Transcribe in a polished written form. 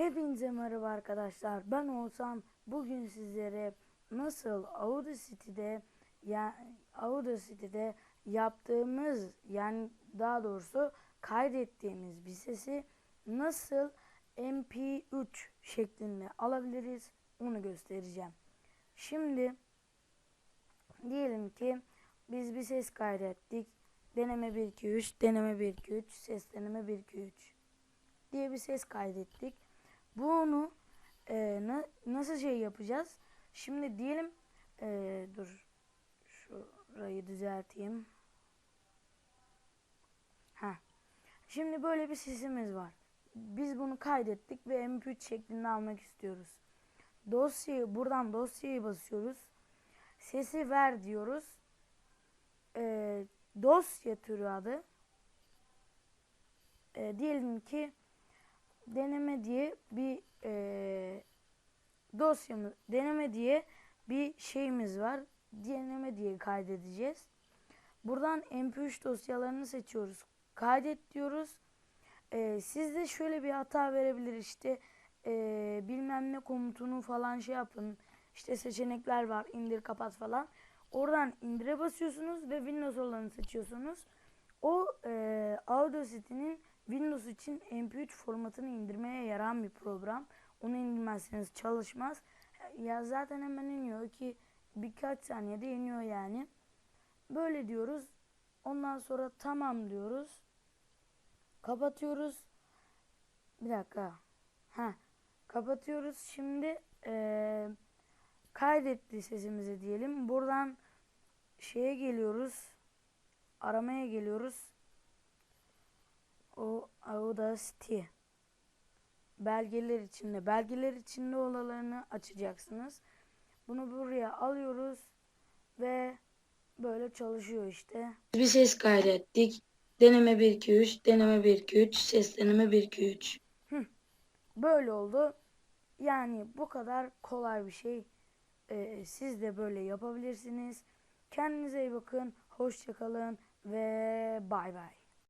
Hepinize merhaba arkadaşlar. Ben Oğuzhan. Bugün sizlere nasıl Audacity'de yaptığımız, yani daha doğrusu kaydettiğimiz bir sesi nasıl MP3 şeklinde alabiliriz onu göstereceğim. Şimdi diyelim ki biz bir ses kaydettik. Deneme 1 2 3, deneme 1 2 3, ses deneme 1 2 3 diye bir ses kaydettik. Bunu nasıl yapacağız? Şimdi diyelim dur şurayı düzelteyim. Şimdi böyle bir sesimiz var. Biz bunu kaydettik ve MP3 şeklinde almak istiyoruz. Buradan dosyayı basıyoruz. Sesi ver diyoruz. Dosya türü adı. Diyelim ki deneme diye bir deneme diye bir şeyimiz var. Deneme diye kaydedeceğiz. Buradan MP3 dosyalarını seçiyoruz. Kaydet diyoruz. Sizde şöyle bir hata verebilir, işte bilmem ne komutunu falan yapın. İşte seçenekler var, indir kapat falan. Oradan indire basıyorsunuz ve Windows olanı seçiyorsunuz. O Audacity'nin Windows için MP3 formatını indirmeye yarayan bir program. Onu indirmezseniz çalışmaz. Ya zaten hemen iniyor ki birkaç saniyede iniyor yani. Böyle diyoruz. Ondan sonra tamam diyoruz. Kapatıyoruz. Bir dakika. Kapatıyoruz. Şimdi kaydetti sesimizi diyelim. Buradan şeye geliyoruz. Aramaya geliyoruz. O Audacity. Belgeler içinde olanlarını açacaksınız. Bunu buraya alıyoruz ve böyle çalışıyor işte. Bir ses kaydettik. Deneme 1 2 3, deneme 1 2 3, ses deneme 1 2 3. Böyle oldu. Yani bu kadar kolay bir şey. Siz de böyle yapabilirsiniz. Kendinize iyi bakın. Hoşça kalın ve bay bay.